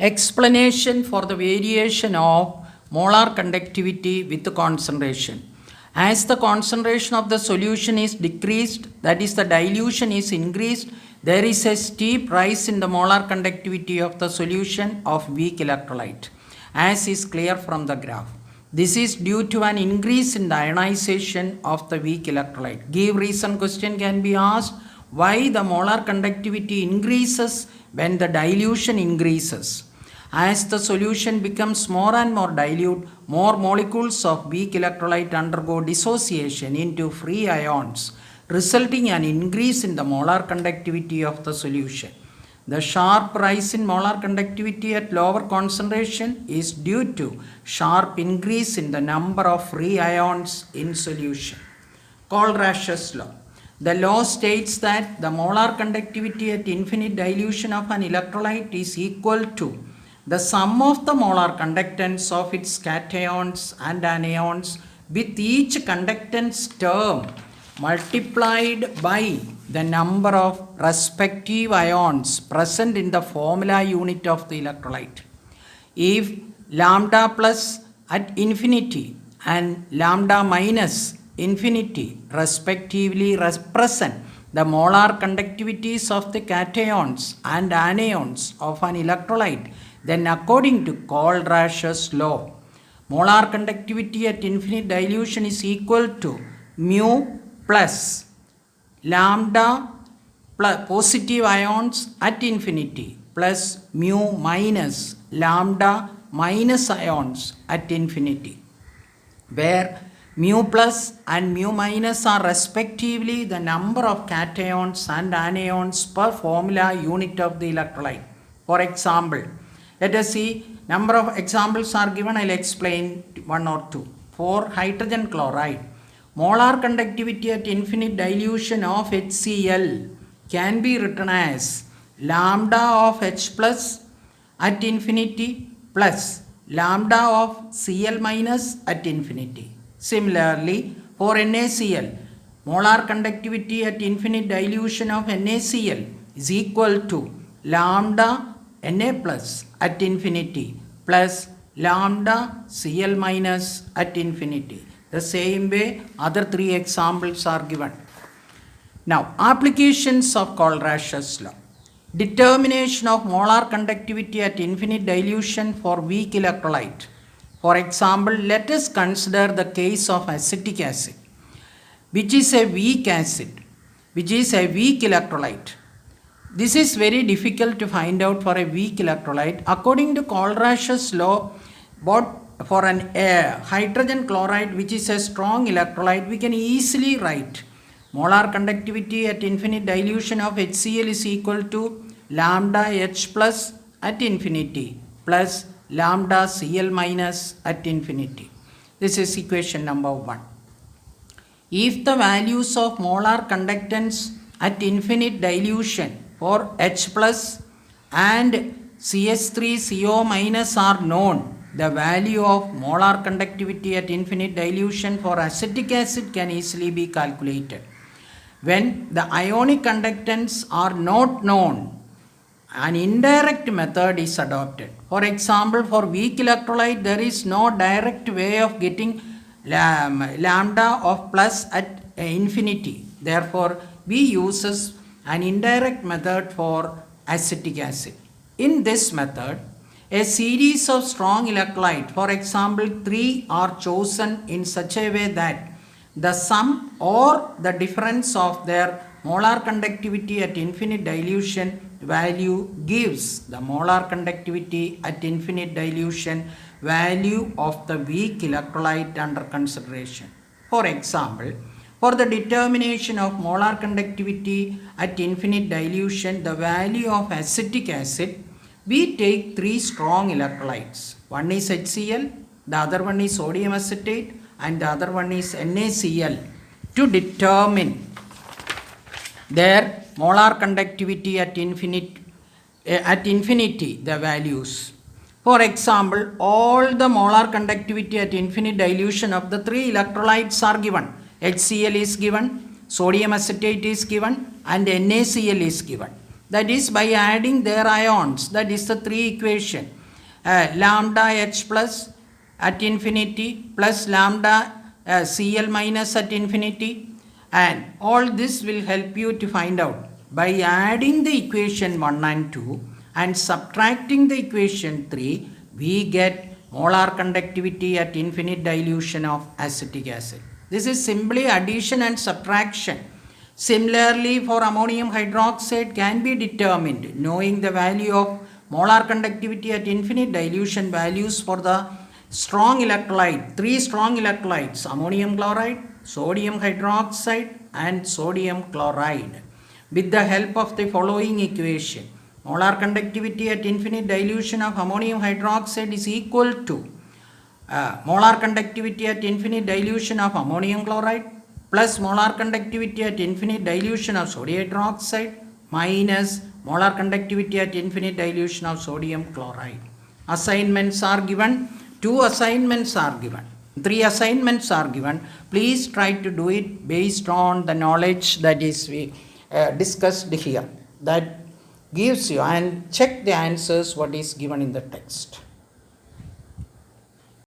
Explanation for the variation of molar conductivity with concentration. As the concentration of the solution is decreased, that is, the dilution is increased, there is a steep rise in the molar conductivity of the solution of weak electrolyte, as is clear from the graph. This is due to an increase in the ionization of the weak electrolyte. Give reason question can be asked. Why the molar conductivity increases when the dilution increases? As the solution becomes more and more dilute, more molecules of weak electrolyte undergo dissociation into free ions, resulting in an increase in the molar conductivity of the solution. The sharp rise in molar conductivity at lower concentration is due to sharp increase in the number of free ions in solution. Kohlrausch's law. The law states that the molar conductivity at infinite dilution of an electrolyte is equal to the sum of the molar conductance of its cations and anions with each conductance term multiplied by the number of respective ions present in the formula unit of the electrolyte. If lambda plus at infinity and lambda minus infinity respectively represent the molar conductivities of the cations and anions of an electrolyte, then according to Kohlrausch's law, molar conductivity at infinite dilution is equal to mu plus lambda plus positive ions at infinity plus mu minus lambda minus ions at infinity, where mu plus and mu minus are respectively the number of cations and anions per formula unit of the electrolyte. For example, let us see, number of examples are given. I'll explain one or two. For hydrogen chloride, molar conductivity at infinite dilution of HCl can be written as lambda of H plus at infinity plus lambda of Cl minus at infinity. Similarly, for NaCl, molar conductivity at infinite dilution of NaCl is equal to lambda Na plus at infinity plus lambda Cl minus at infinity. The same way other three examples are given. Now, applications of Kohlrausch's law. Determination of molar conductivity at infinite dilution for weak electrolyte. For example, let us consider the case of acetic acid, which is a weak acid, which is a weak electrolyte. This is very difficult to find out for a weak electrolyte. According to Kohlrausch's law, for an hydrogen chloride, which is a strong electrolyte, we can easily write molar conductivity at infinite dilution of HCl is equal to lambda H plus at infinity plus lambda Cl minus at infinity. This is equation number 1. If the values of molar conductance at infinite dilution for H plus and CH3CO minus are known, the value of molar conductivity at infinite dilution for acetic acid can easily be calculated. When the ionic conductance are not known, an indirect method is adopted. For example, for weak electrolyte, there is no direct way of getting lambda of plus at infinity. Therefore, we uses an indirect method for acetic acid. In this method, a series of strong electrolyte, for example 3, are chosen in such a way that the sum or the difference of their molar conductivity at infinite dilution value gives the molar conductivity at infinite dilution value of the weak electrolyte under consideration. For example, for the determination of molar conductivity at infinite dilution, the value of acetic acid, we take 3 strong electrolytes. One is HCl, the other one is sodium acetate, and the other one is NaCl, to determine their molar conductivity at infinity, the values. For example, all the molar conductivity at infinite dilution of the 3 electrolytes are given. HCl is given, sodium acetate is given, and NaCl is given. that is by adding their ions, that is the three equation, lambda H plus at infinity plus lambda Cl minus at infinity, and all this will help you to find out by adding the equation 1 and 2 and subtracting the equation 3, we get molar conductivity at infinite dilution of acetic acid. This is simply addition and subtraction. Similarly, for ammonium hydroxide can be determined knowing the value of molar conductivity at infinite dilution values for the strong electrolyte, three strong electrolytes, ammonium chloride, sodium hydroxide and sodium chloride, with the help of the following equation. Molar conductivity at infinite dilution of ammonium hydroxide is equal to molar conductivity at infinite dilution of ammonium chloride plus molar conductivity at infinite dilution of sodium hydroxide minus molar conductivity at infinite dilution of sodium chloride. Assignments are given. 2 assignments are given. 3 assignments are given. Please try to do it based on the knowledge that is discussed here. That gives you, and check the answers what is given in the text.